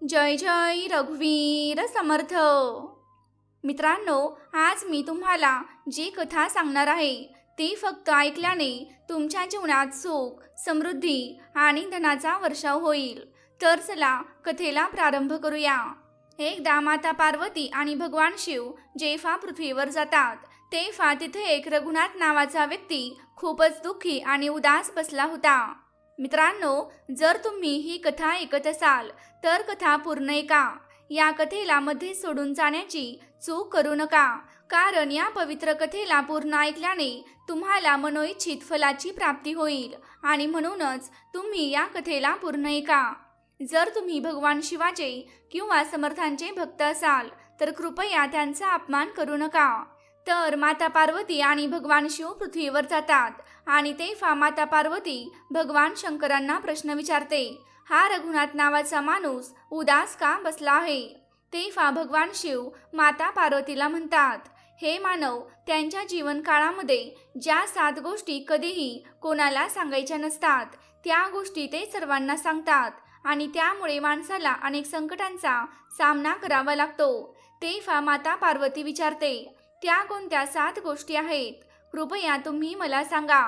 जय जय रघुवीर समर्थ. मित्रांनो, आज मी तुम्हाला जी कथा सांगणार आहे ती फक्त ऐकल्याने तुमच्या जीवनात सुख, समृद्धी आणि धनाचा वर्षाव होईल. तर चला कथेला प्रारंभ करूया. एकदा माता पार्वती आणि भगवान शिव जेव्हा पृथ्वीवर जातात तेव्हा तिथे एक रघुनाथ नावाचा व्यक्ती खूपच दुःखी आणि उदास बसला होता. मित्रांनो, जर तुम्ही ही कथा ऐकत असाल तर कथा पूर्ण ऐका. या कथेला मध्ये सोडून जाण्याची चूक करू नका, कारण या पवित्र कथेला पूर्ण ऐकल्याने तुम्हाला मनोइच्छित फलाची प्राप्ती होईल आणि म्हणूनच तुम्ही या कथेला पूर्ण ऐका. जर तुम्ही भगवान शिवाचे किंवा समर्थांचे भक्त असाल तर कृपया त्यांचा अपमान करू नका. तर माता पार्वती आणि भगवान शिव पृथ्वीवर जातात आणि तेव्हा माता पार्वती भगवान शंकरांना प्रश्न विचारते, हा रघुनाथ नावाचा माणूस उदास का बसला आहे? तेव्हा भगवान शिव माता पार्वतीला म्हणतात, हे मानव, त्यांच्या जीवन काळामध्ये ज्या 7 गोष्टी कधीही कोणाला सांगायच्या नसतात त्या गोष्टी ते सर्वांना सांगतात आणि त्यामुळे माणसाला अनेक संकटांचा सामना करावा लागतो. तेव्हा माता पार्वती विचारते, त्या कोणत्या 7 गोष्टी आहेत? कृपया तुम्ही मला सांगा.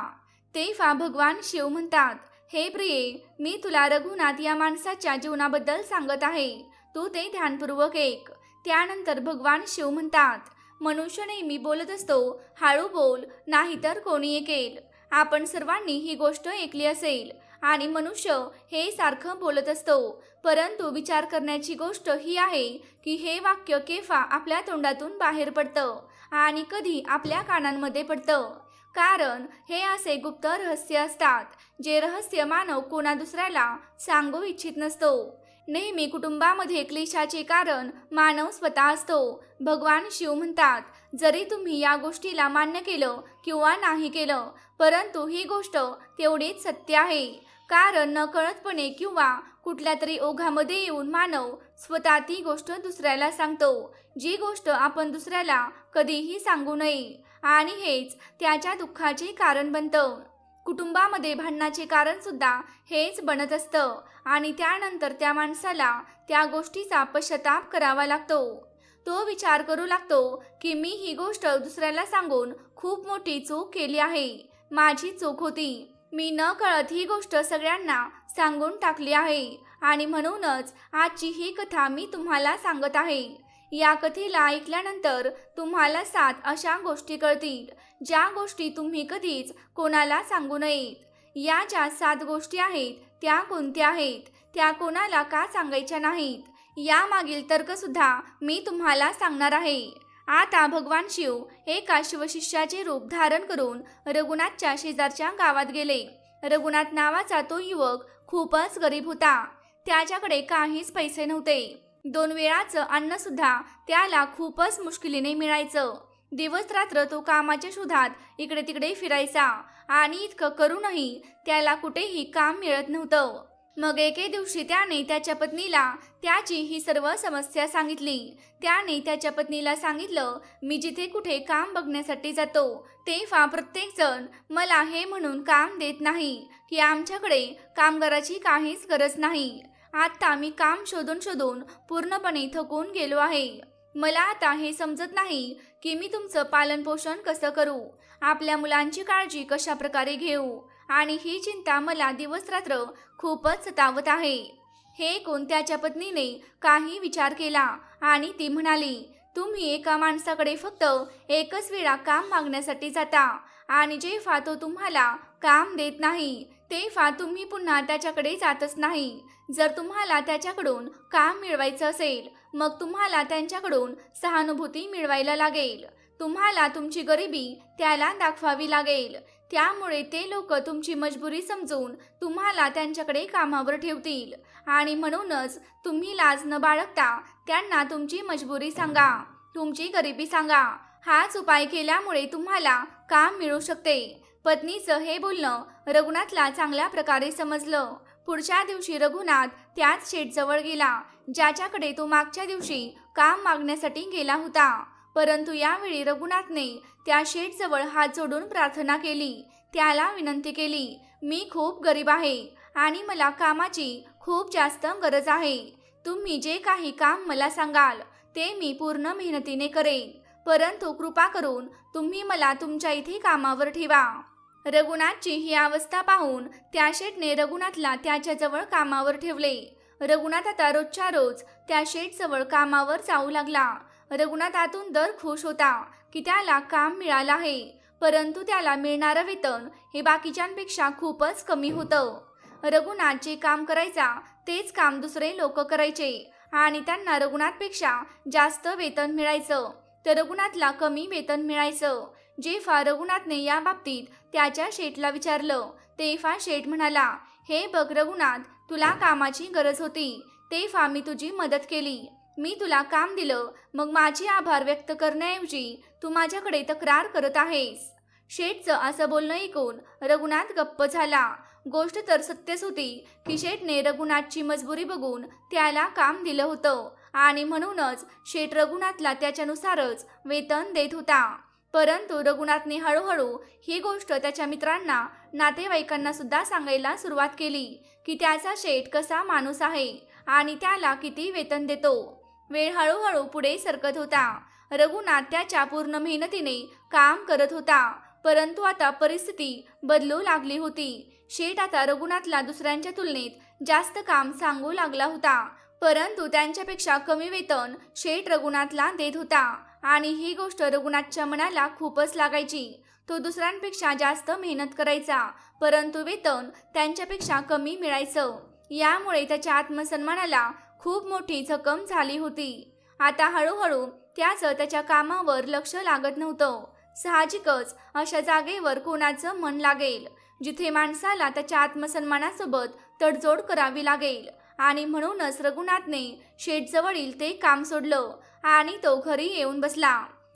तेव्हा भगवान शिव म्हणतात, हे प्रिये, मी तुला रघुनाथ या माणसाच्या जीवनाबद्दल सांगत आहे. तू ते ध्यानपूर्वक ऐक. त्यानंतर भगवान शिव म्हणतात, मनुष्य नेहमी बोलत असतो, हळू बोल, नाहीतर कोणी ऐकेल. आपण सर्वांनी ही गोष्ट ऐकली असेल आणि मनुष्य हे सारखं बोलत असतो, परंतु विचार करण्याची गोष्ट ही आहे की हे वाक्य केव्हा आपल्या तोंडातून बाहेर पडतं आणि कधी आपल्या कानांमध्ये पडतं. कारण हे असे गुप्त रहस्य असतात जे रहस्य मानव कोणा दुसऱ्याला सांगू इच्छित नसतो. नेहमी कुटुंबामध्ये क्लेशाचे कारण मानव स्वतः असतो. भगवान शिव म्हणतात, जरी तुम्ही या गोष्टीला मान्य केलं किंवा नाही केलं, परंतु ही गोष्ट तेवढीच सत्य आहे. कारण नकळतपणे किंवा कुठल्या तरी ओघामध्ये येऊन मानव स्वतः ती गोष्ट दुसऱ्याला सांगतो, जी गोष्ट आपण दुसऱ्याला कधीही सांगू नये, आणि हेच त्याच्या दुःखाचे कारण बनतं. कुटुंबामध्ये भांडणाचे कारण सुद्धा हेच बनत असतं आणि त्यानंतर त्या माणसाला त्या गोष्टीचा पश्चाताप करावा लागतो. तो विचार करू लागतो की मी ही गोष्ट दुसऱ्याला सांगून खूप मोठी चूक केली आहे. माझी चूक होती. मी न कळत ही गोष्ट सगळ्यांना सांगून टाकली आहे आणि म्हणूनच आजची ही कथा मी तुम्हाला सांगत आहे. या कथेला ऐकल्यानंतर तुम्हाला 7 अशा गोष्टी कळतील ज्या गोष्टी तुम्ही कधीच कोणाला सांगू नयेत. या ज्या 7 गोष्टी आहेत त्या कोणत्या आहेत, त्या कोणाला का सांगायच्या नाहीत, यामागील तर्कसुद्धा मी तुम्हाला सांगणार आहे. आता भगवान शिव एका शिवशिष्याचे रूप धारण करून रघुनाथच्या शेजारच्या गावात गेले. रघुनाथ नावाचा तो युवक खूपच गरीब होता. त्याच्याकडे काहीच पैसे नव्हते. 2 वेळाचं अन्न सुद्धा त्याला खूपच मुश्किलीने मिळायचं. दिवस रात्र तो कामाच्या शोधात इकडे तिकडे फिरायचा आणि इतकं करूनही त्याला कुठेही काम मिळत नव्हतं. मग एके दिवशी त्याने त्याच्या पत्नीला त्याची ही सर्व समस्या सांगितली. त्याने त्याच्या पत्नीला सांगितलं, मी जिथे कुठे काम बघण्यासाठी जातो तेव्हा प्रत्येक जण मला हे म्हणून काम देत नाही की आमच्याकडे कामगाराची काहीच गरज नाही. आता मी काम शोधून शोधून पूर्णपणे थकून गेलो आहे. मला आता हे समजत नाही की मी तुमचं पालनपोषण कसं करू, आपल्या मुलांची काळजी कशा प्रकारे घेऊ, आणि ही चिंता मला दिवस रात्र खूपच सतावत आहे. हे ऐकून त्याच्या पत्नीने काही विचार केला आणि ती म्हणाली, तुम्ही एका माणसाकडे फक्त एकच वेळा काम मागण्यासाठी जाता आणि जेव्हा तो तुम्हाला काम देत नाही तेव्हा तुम्ही पुन्हा त्याच्याकडे जातच नाही. जर तुम्हाला त्याच्याकडून काम मिळवायचं असेल मग तुम्हाला त्यांच्याकडून सहानुभूती मिळवायला लागेल. तुम्हाला तुमची गरिबी त्याला दाखवावी लागेल. त्यामुळे ते लोक तुमची मजबुरी समजून तुम्हाला त्यांच्याकडे कामावर ठेवतील आणि म्हणूनच तुम्ही लाज न बाळगता त्यांना तुमची मजबुरी सांगा, तुमची गरिबी सांगा. हाच उपाय केल्यामुळे तुम्हाला काम मिळू शकते. पत्नीचं हे बोलणं रघुनाथला चांगल्या प्रकारे समजलं. पुढच्या दिवशी रघुनाथ त्याच शेठजवळ गेला ज्याच्याकडे तो मागच्या दिवशी काम मागण्यासाठी गेला होता. परंतु यावेळी रघुनाथने त्या शेठजवळ हात जोडून प्रार्थना केली. त्याला विनंती केली, मी खूप गरीब आहे आणि मला कामाची खूप जास्त गरज आहे. तुम्ही जे काही काम मला सांगाल ते मी पूर्ण मेहनतीने करेन, परंतु कृपा करून तुम्ही मला तुमच्या इथे कामावर ठेवा. रघुनाथची ही अवस्था पाहून त्या शेठने रघुनाथला त्याच्याजवळ कामावर ठेवले. रघुनाथ आता रोजच्या रोज त्या शेठजवळ कामावर जाऊ लागला. रघुनाथ आतून दर खुश होता की त्याला काम मिळालं आहे, परंतु त्याला मिळणारं वेतन हे बाकीच्यांपेक्षा खूपच कमी होतं. रघुनाथ जे काम करायचा तेच काम दुसरे लोक करायचे आणि त्यांना रघुनाथपेक्षा जास्त वेतन मिळायचं, तर रघुनाथला कमी वेतन मिळायचं. जेव्हा रघुनाथने या बाबतीत त्याच्या शेठला विचारलं तेव्हा शेठ म्हणाला, हे बघ रघुनाथ, तुला कामाची गरज होती तेव्हा मी तुझी मदत केली. मी तुला काम दिलं, मग माझे आभार व्यक्त करण्याऐवजी तू माझ्याकडे तक्रार करत आहेस. शेठचं असं बोलणं ऐकून रघुनाथ गप्प झाला. गोष्ट तर सत्यच होती की शेठने रघुनाथची मजबुरी बघून त्याला काम दिलं होतं आणि म्हणूनच शेठ रघुनाथला त्याच्यानुसारच वेतन देत होता. परंतु रघुनाथने हळूहळू ही गोष्ट त्याच्या मित्रांना, नातेवाईकांना सुद्धा सांगायला सुरुवात केली की त्याचा शेठ कसा माणूस आहे आणि त्याला किती वेतन देतो. वेळ हळूहळू पुढे सरकत होता. रघुनाथ त्याच्या पूर्ण मेहनतीने काम करत होता, परंतु आता परिस्थिती बदलू लागली होती. शेठ आता रघुनाथला दुसऱ्यांच्या तुलनेत जास्त काम सांगू लागला होता, परंतु त्यांच्यापेक्षा कमी वेतन शेठ रघुनाथला देत होता आणि ही गोष्ट रघुनाथच्या मनाला खूपच लागायची. तो दुसऱ्यांपेक्षा जास्त मेहनत करायचा, परंतु वेतन त्यांच्यापेक्षा कमी मिळायचं. यामुळे त्याच्या आत्मसन्मानाला खूप मोठी जखम झाली होती. आता हळूहळू त्याचं त्याच्या कामावर लक्ष लागत नव्हतं. साहजिकच अशा जागेवर कोणाचं मन लागेल जिथे माणसाला त्याच्या आत्मसन्मानासोबत तडजोड करावी लागेल, आणि म्हणूनच रघुनाथने शेठजवळील ते काम सोडलं आणि तो घरी येऊन बसला.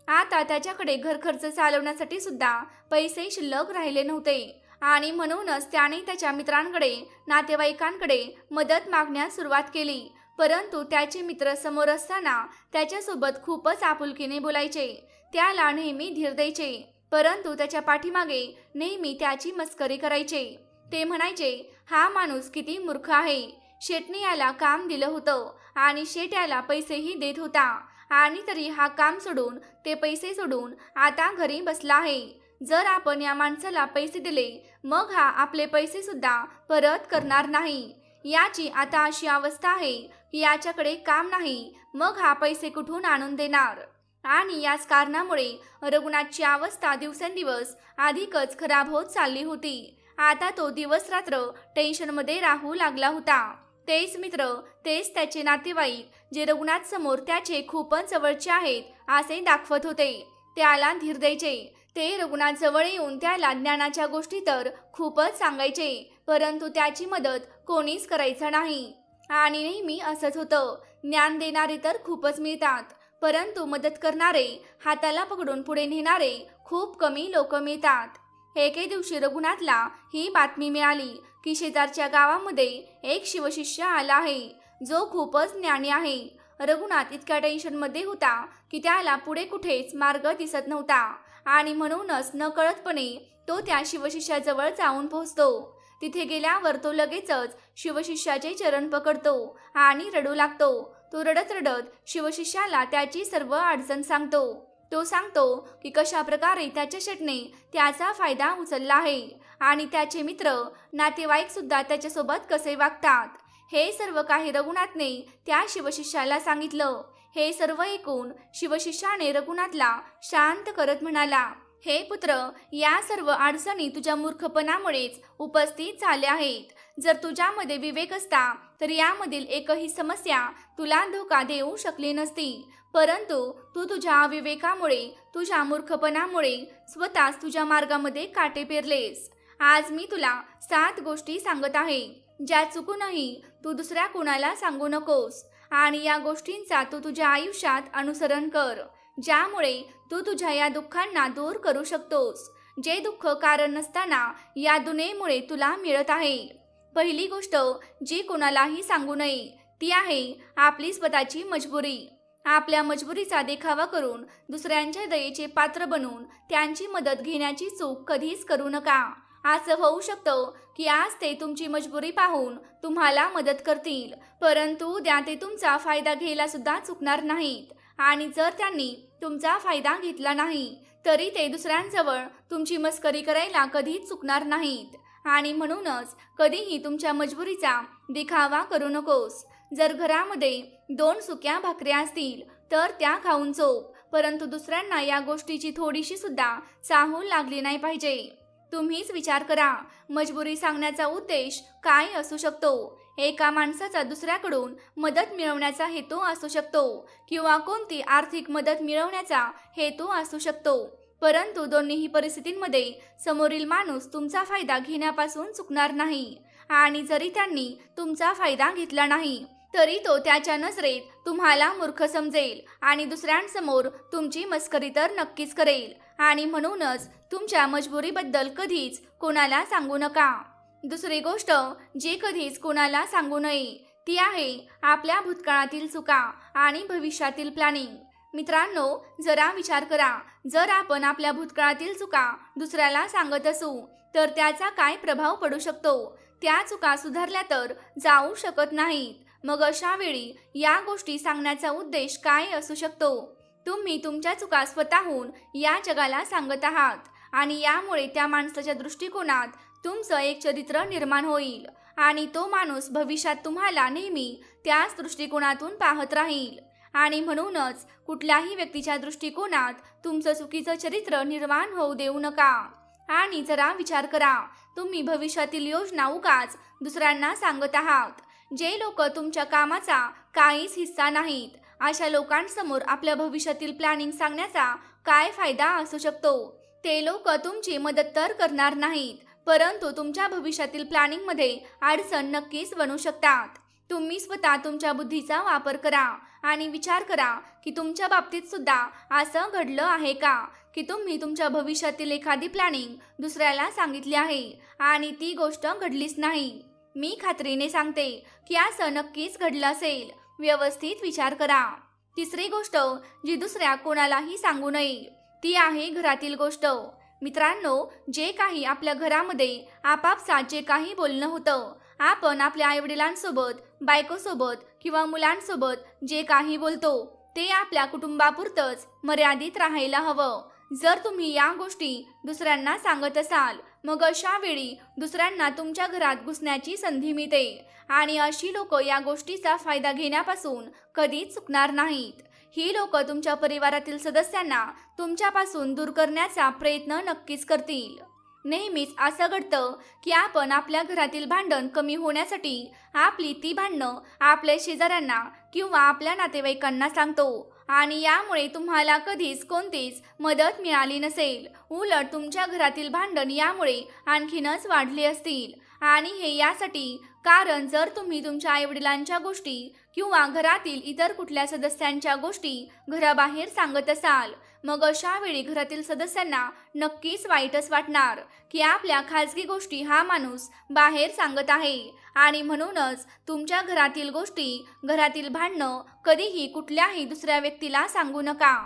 आता त्याच्याकडे घर खर्च चालवण्यासाठी सुद्धा पैसे शिल्लक राहिले नव्हते आणि म्हणूनच त्याने त्याच्या मित्रांकडे, नातेवाईकांकडे मदत मागण्यास सुरुवात केली. परंतु त्याचे मित्र समोर असताना त्याच्यासोबत खूपच आपुलकीने बोलायचे, त्याला नेहमी धीर द्यायचे, परंतु त्याच्या पाठीमागे नेहमी त्याची मस्करी करायचे. ते म्हणायचे, हा माणूस किती मूर्ख आहे. शेठने याला काम दिलं होतं आणि शेठ याला पैसेही देत होता आणि तरी हा काम सोडून, ते पैसे सोडून आता घरी बसला आहे. जर आपण या माणसाला पैसे दिले मग हा आपले पैसे सुद्धा परत करणार नाही. याची आता अशी अवस्था आहे की याच्याकडे काम नाही, मग हा पैसे कुठून आणून देणार. आणि याच कारणामुळे रघुनाथची अवस्था दिवसेंदिवस अधिकच खराब होत चालली होती. आता तो दिवस रात्र टेन्शनमध्ये राहू लागला होता. तेच मित्र, तेच त्याचे नातेवाईक जे रघुनाथ समोर त्याचे खूपच जवळचे आहेत असे दाखवत होते, त्याला धीर द्यायचे. ते रघुनाथ जवळ येऊन त्याला ज्ञानाच्या गोष्टी तर खूपच सांगायचे, परंतु त्याची मदत कोणीच करायचं नाही. आणि नेहमी असंच होतं, ज्ञान देणारे तर खूपच मिळतात, परंतु मदत करणारे, हाताला पकडून पुढे नेणारे खूप कमी लोक मिळतात. एके दिवशी रघुनाथला ही बातमी मिळाली की शेजारच्या गावामध्ये एक शिवशिष्य आला आहे जो खूपच ज्ञानी आहे. रघुनाथ इतक्या टेन्शनमध्ये होता की त्याला पुढे कुठेच मार्ग दिसत नव्हता आणि म्हणूनच नकळतपणे तो त्या शिवशिष्याजवळ जाऊन पोहोचतो. तिथे गेल्यावर तो लगेचच शिवशिष्याचे चरण पकडतो आणि रडू लागतो. तो रडत रडत शिवशिष्याला त्याची सर्व अडचण सांगतो. तो सांगतो की कशा प्रकारे त्याच्या शेठने त्याचा फायदा उचलला आहे आणि त्याचे मित्र, नातेवाईक सुद्धा त्याच्यासोबत कसे वागतात. हे सर्व काही रघुनाथने त्या शिवशिष्याला सांगितलं. हे सर्व ऐकून शिवशिष्याने रघुनाथला शांत करत म्हणाला, हे पुत्र, या सर्व अडचणी तुझ्या मूर्खपणामुळेच उपस्थित झाल्या आहेत. जर तुझ्यामध्ये विवेक असता तर यामधील एकही समस्या तुला धोका देऊ शकली नसती, परंतु तू तुझ्या अविवेकामुळे, तुझ्या मूर्खपणामुळे स्वतःच तुझ्या मार्गामध्ये काटे पेरलेस. आज मी तुला 7 गोष्टी सांगत आहे ज्या चुकूनही तू दुसऱ्या कोणाला सांगू नकोस आणि या गोष्टींचा तू तुझ्या आयुष्यात अनुसरण कर, ज्यामुळे तू तुझ्या या दुःखांना दूर करू शकतोस, जे दुःख कारण नसताना या दुनियेमुळे तुला मिळत आहे. पहिली गोष्ट जी कोणालाही सांगू नये ती आहे आपली स्वतःची मजबुरी. आपल्या मजबुरीचा देखावा करून दुसऱ्यांच्या दयेचे पात्र बनून त्यांची मदत घेण्याची चूक कधीच करू नका. असं होऊ शकतं की आज ते तुमची मजबुरी पाहून तुम्हाला मदत करतील, परंतु उद्या ते तुमचा फायदा घ्यायला सुद्धा चुकणार नाहीत. आणि जर त्यांनी तुमचा फायदा घेतला नाही तरी ते दुसऱ्यांजवळ तुमची मस्करी करायला कधीच चुकणार नाहीत. आणि म्हणूनच कधीही तुमच्या मजबुरीचा दिखावा करू नकोस. जर घरामध्ये 2 सुक्या भाकऱ्या असतील तर त्या खाऊन झोप, परंतु दुसऱ्यांना या गोष्टीची थोडीशी सुद्धा चाहूल लागली नाही पाहिजे. तुम्हीच विचार करा, मजबुरी सांगण्याचा उद्देश काय असू शकतो. एका माणसाचा दुसऱ्याकडून मदत मिळवण्याचा हेतू असू शकतो किंवा कोणती आर्थिक मदत मिळवण्याचा हेतू असू शकतो, परंतु दोन्हीही परिस्थितींमध्ये समोरील माणूस तुमचा फायदा घेण्यापासून चुकणार नाही. आणि जरी त्यांनी तुमचा फायदा घेतला नाही तरी तो त्याच्या नजरेत तुम्हाला मूर्ख समजेल आणि दुसऱ्यांसमोर तुमची मस्करी तर नक्कीच करेल. आणि म्हणूनच तुमच्या मजबुरीबद्दल कधीच कोणाला सांगू नका. दुसरी गोष्ट जी कधीच कोणाला सांगू नये ती आहे आपल्या भूतकाळातील चुका आणि भविष्यातील प्लॅनिंग. मित्रांनो, जरा विचार करा, जर आपण आपल्या भूतकाळातील चुका दुसऱ्याला सांगत असू तर त्याचा काय प्रभाव पडू शकतो. त्या चुका सुधारल्या तर जाऊ शकत नाहीत. मग अशा वेळी या गोष्टी सांगण्याचा उद्देश काय असू शकतो. तुम्ही तुमच्या चुका स्वतःहून या जगाला सांगत आहात आणि यामुळे त्या माणसाच्या दृष्टिकोनात तुमचं एक चरित्र निर्माण होईल आणि तो माणूस भविष्यात तुम्हाला नेहमी त्याच दृष्टिकोनातून पाहत राहील. आणि म्हणूनच कुठल्याही व्यक्तीच्या दृष्टिकोनात तुमचं चुकीचं चरित्र निर्माण होऊ देऊ नका. आणि जरा विचार करा, तुम्ही भविष्यातील योजना उगाच दुसऱ्यांना सांगत आहात. जे लोक तुमच्या कामाचा काहीच हिस्सा नाहीत अशा लोकांसमोर आपल्या भविष्यातील प्लॅनिंग सांगण्याचा काय फायदा असू शकतो. ते लोक तुमची मदत तर करणार नाहीत, परंतु तुमच्या भविष्यातील प्लॅनिंगमध्ये अडचण नक्कीच बनू शकतात. तुम्ही स्वतः तुमच्या बुद्धीचा वापर करा आणि विचार करा की तुमच्या बाबतीत सुद्धा असं घडलं आहे का की तुम्ही तुमच्या भविष्यातील एखादी प्लॅनिंग दुसऱ्याला सांगितली आहे आणि ती गोष्ट घडलीच नाही. मी खात्रीने सांगते की असं नक्कीच घडलं असेल. व्यवस्थित विचार करा. तिसरी गोष्ट जी दुसऱ्या कोणालाही सांगू नये ती आहे घरातील गोष्ट. मित्रांनो, जे काही आपल्या घरामध्ये आपापसात जे काही बोलणं होतं, आपण आपल्या आईवडिलांसोबत, बायकोसोबत किंवा मुलांसोबत जे काही बोलतो ते आपल्या कुटुंबापुरतंच मर्यादित राहायला हवं. जर तुम्ही या गोष्टी दुसऱ्यांना सांगत असाल मग अशा वेळी दुसऱ्यांना तुमच्या घरात घुसण्याची संधी मिळते आणि अशी लोक या गोष्टीचा फायदा घेण्यापासून कधीच चुकणार नाहीत. ही लोक तुमच्या परिवारातील सदस्यांना तुमच्यापासून दूर करण्याचा प्रयत्न नक्कीच करतील. नेहमीच असं घडतं की आपण आपल्या घरातील भांडण कमी होण्यासाठी आपली ती भांडणं आपल्या शेजाऱ्यांना किंवा आपल्या नातेवाईकांना सांगतो आणि यामुळे तुम्हाला कधीच कोणतीच मदत मिळाली नसेल. उलट तुमच्या घरातील भांडण यामुळे आणखीनच वाढली असतील. आणि हे यासाठी कारण जर तुम्ही तुमच्या आईवडिलांच्या गोष्टी किंवा घरातील इतर कुठल्या सदस्यांच्या गोष्टी घराबाहेर सांगत असाल मग अशा वेळी घरातील सदस्यांना नक्कीच वाईटच वाटणार की आपल्या खाजगी गोष्टी हा माणूस बाहेर सांगत आहे. आणि म्हणूनच तुमच्या घरातील गोष्टी, घरातील भांडणं कधीही कुठल्याही दुसऱ्या व्यक्तीला सांगू नका.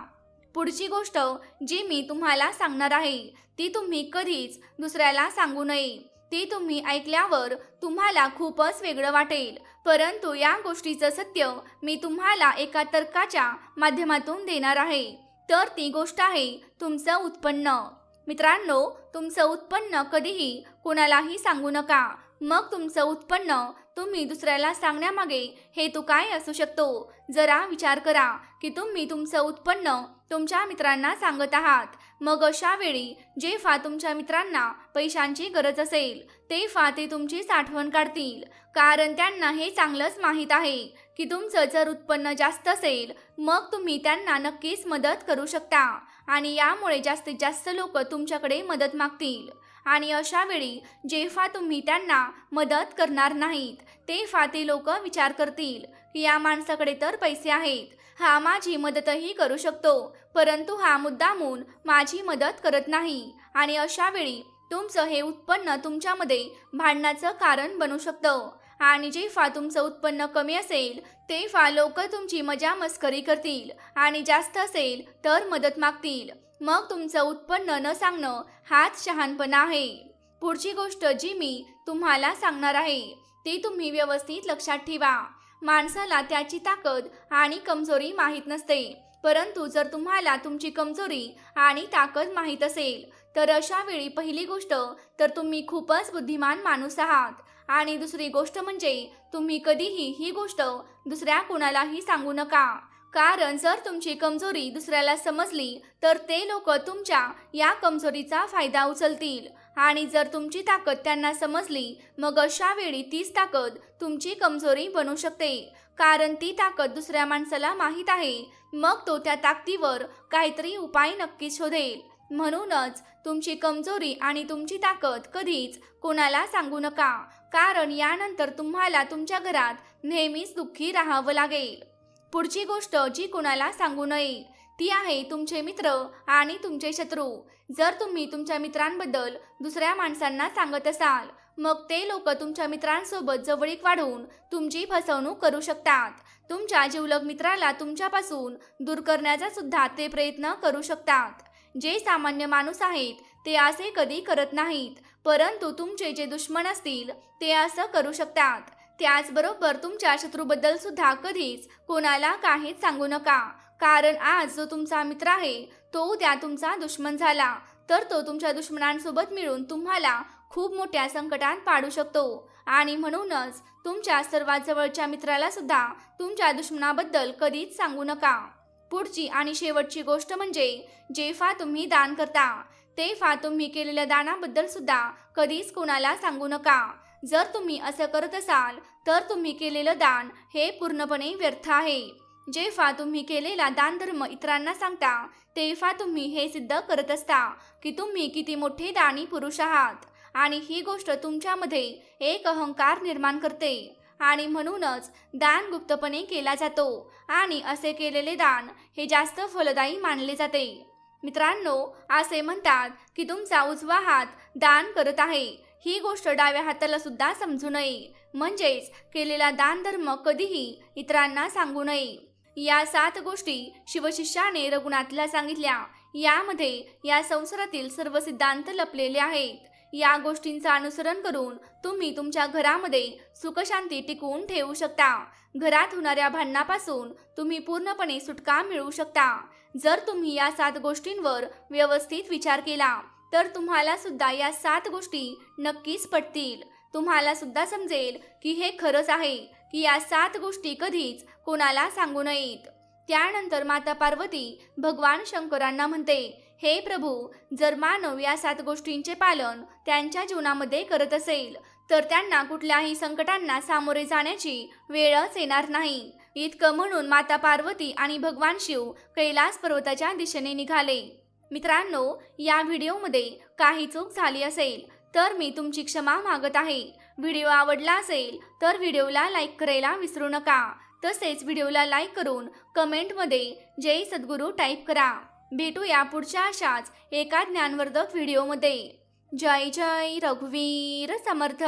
पुढची गोष्ट जी मी तुम्हाला सांगणार आहे ती तुम्ही कधीच दुसऱ्याला सांगू नये. ती तुम्ही ऐकल्यावर तुम्हाला खूपच वेगळं वाटेल, परंतु या गोष्टीचं सत्य मी तुम्हाला एका तर्काच्या माध्यमातून देणार आहे. तर ती गोष्ट आहे तुमचं उत्पन्न. मित्रांनो, तुमचं उत्पन्न कधीही कोणालाही सांगू नका. मग तुमचं उत्पन्न तुम्ही दुसऱ्याला सांगण्यामागे हेतू काय असू शकतो. जरा विचार करा की तुम्ही तुमचं उत्पन्न तुमच्या मित्रांना सांगत आहात. मग अशा वेळी जेव्हा तुमच्या मित्रांना पैशांची गरज असेल तेव्हा ते तुमची साठवण काढतील, कारण त्यांना हे चांगलंच माहीत आहे की तुमचं जर उत्पन्न जास्त असेल मग तुम्ही त्यांना नक्कीच मदत करू शकता आणि यामुळे जास्तीत जास्त लोक तुमच्याकडे मदत मागतील. आणि अशा वेळी जेव्हा तुम्ही त्यांना मदत करणार नाहीत तेव्हा ते लोक विचार करतील की या माणसाकडे तर पैसे आहेत, हा माझी मदतही करू शकतो, परंतु हा मुद्दामून माझी मदत करत नाही. आणि अशा वेळी तुमचं हे उत्पन्न तुमच्यामध्ये भांडणाचं कारण बनू शकतं. आणि जेव्हा तुमचं उत्पन्न कमी असेल तेव्हा लोक तुमची मजा मस्करी करतील आणि जास्त असेल तर मदत मागतील. मग तुमचं उत्पन्न न सांगणं हाच शहाणपणा आहे. पुढची गोष्ट जी मी तुम्हाला सांगणार आहे ती तुम्ही व्यवस्थित लक्षात ठेवा. माणसाला त्याची ताकद आणि कमजोरी माहीत नसते, परंतु जर तुम्हाला तुमची कमजोरी आणि ताकद माहीत असेल तर अशा वेळी पहिली गोष्ट तर तुम्ही खूपच बुद्धिमान माणूस आहात. आणि दुसरी गोष्ट म्हणजे तुम्ही कधीही ही गोष्ट दुसऱ्या कोणालाही सांगू नका. कारण जर तुमची कमजोरी दुसऱ्याला समजली तर ते लोक तुमच्या या कमजोरीचा फायदा उचलतील. आणि जर तुमची ताकद त्यांना समजली मग अशा वेळी तीच ताकद तुमची कमजोरी बनू शकते. कारण ती ताकद दुसऱ्या माणसाला माहीत आहे, मग तो त्या ताकदीवर काहीतरी उपाय नक्कीच शोधेल. म्हणूनच तुमची कमजोरी आणि तुमची ताकद कधीच कोणाला सांगू नका, कारण यानंतर तुम्हाला तुमच्या घरात नेहमीच दुःखी राहावं लागेल. पुढची गोष्ट जी कोणाला सांगू नये ती आहे तुमचे मित्र आणि तुमचे शत्रू. जर तुम्ही तुमच्या मित्रांबद्दल दुसऱ्या माणसांना सांगत असाल मग ते लोक तुमच्या मित्रांसोबत जवळीक वाढवून तुमची फसवणूक करू शकतात. तुमच्या जिवलग मित्राला तुमच्यापासून दूर करण्याचा सुद्धा ते प्रयत्न करू शकतात. जे सामान्य माणूस आहेत ते असे कधी करत नाहीत, परंतु तुमचे जे दुश्मन असतील ते असं करू शकतात. त्याचबरोबर तुमच्या शत्रूबद्दल सुद्धा कधीच कोणाला काहीच सांगू नका, कारण आज जो तुमचा मित्र आहे तो उद्या तुमचा दुश्मन झाला तर तो तुमच्या दुश्मनांसोबत मिळून तुम्हाला खूप मोठ्या संकटात पाडू शकतो. आणि म्हणूनच तुमच्या सर्वात जवळच्या मित्राला सुद्धा तुमच्या दुश्मनाबद्दल कधीच सांगू नका. पुढची आणि शेवटची गोष्ट म्हणजे जेव्हा तुम्ही दान करता तेव्हा तुम्ही केलेल्या दानाबद्दल सुद्धा कधीच कोणाला सांगू नका. जर तुम्ही असं करत असाल तर तुम्ही केलेलं दान हे पूर्णपणे व्यर्थ आहे. जेव्हा तुम्ही केलेला दानधर्म इतरांना सांगता तेव्हा तुम्ही हे सिद्ध करत असता की तुम्ही किती मोठे दानी पुरुष आहात. आणि ही गोष्ट तुमच्यामध्ये एक अहंकार निर्माण करते आणि म्हणूनच दान गुप्तपणे केला जातो आणि असे केलेले दान हे जास्त फलदायी मानले जाते. मित्रांनो, असे म्हणतात की तुमचा उजवा हात दान करत आहे, ही गोष्ट डाव्या हाताला सुद्धा समजू नये. म्हणजेच केलेला दान धर्म कधीही इतरांना सांगू नये. या 7 गोष्टी शिवशिष्याने रघुनाथला सांगितल्या. यामध्ये या संसारातील सर्व सिद्धांत लपलेले आहेत. या गोष्टींचं अनुसरण करून तुम्ही तुमच्या घरामध्ये सुखशांती टिकवून ठेवू शकता. घरात होणाऱ्या भांडणापासून तुम्ही पूर्णपणे सुटका मिळवू शकता. जर तुम्ही या 7 गोष्टींवर व्यवस्थित विचार केला तर तुम्हाला सुद्धा या 7 गोष्टी नक्कीच पटतील. तुम्हाला सुद्धा समजेल की हे खरंच आहे की या 7 गोष्टी कधीच कोणाला सांगू नयेत. त्यानंतर माता पार्वती भगवान शंकरांना म्हणते, हे प्रभू, जर मानव या 7 गोष्टींचे पालन त्यांच्या जीवनामध्ये करत असेल तर त्यांना कुठल्याही संकटांना सामोरे जाण्याची वेळच येणार नाही. इतकं म्हणून माता पार्वती आणि भगवान शिव कैलास पर्वताच्या दिशेने निघाले. मित्रांनो, या व्हिडिओमध्ये काही चूक झाली असेल तर मी तुमची क्षमा मागत आहे. व्हिडिओ आवडला असेल तर व्हिडिओला लाईक करायला विसरू नका. तसेच व्हिडिओला लाईक करून कमेंटमध्ये जय सद्गुरू टाईप करा. भेटूया पुढच्या अशाच एका ज्ञानवर्धक व्हिडिओमध्ये. जय जय रघुवीर समर्थ.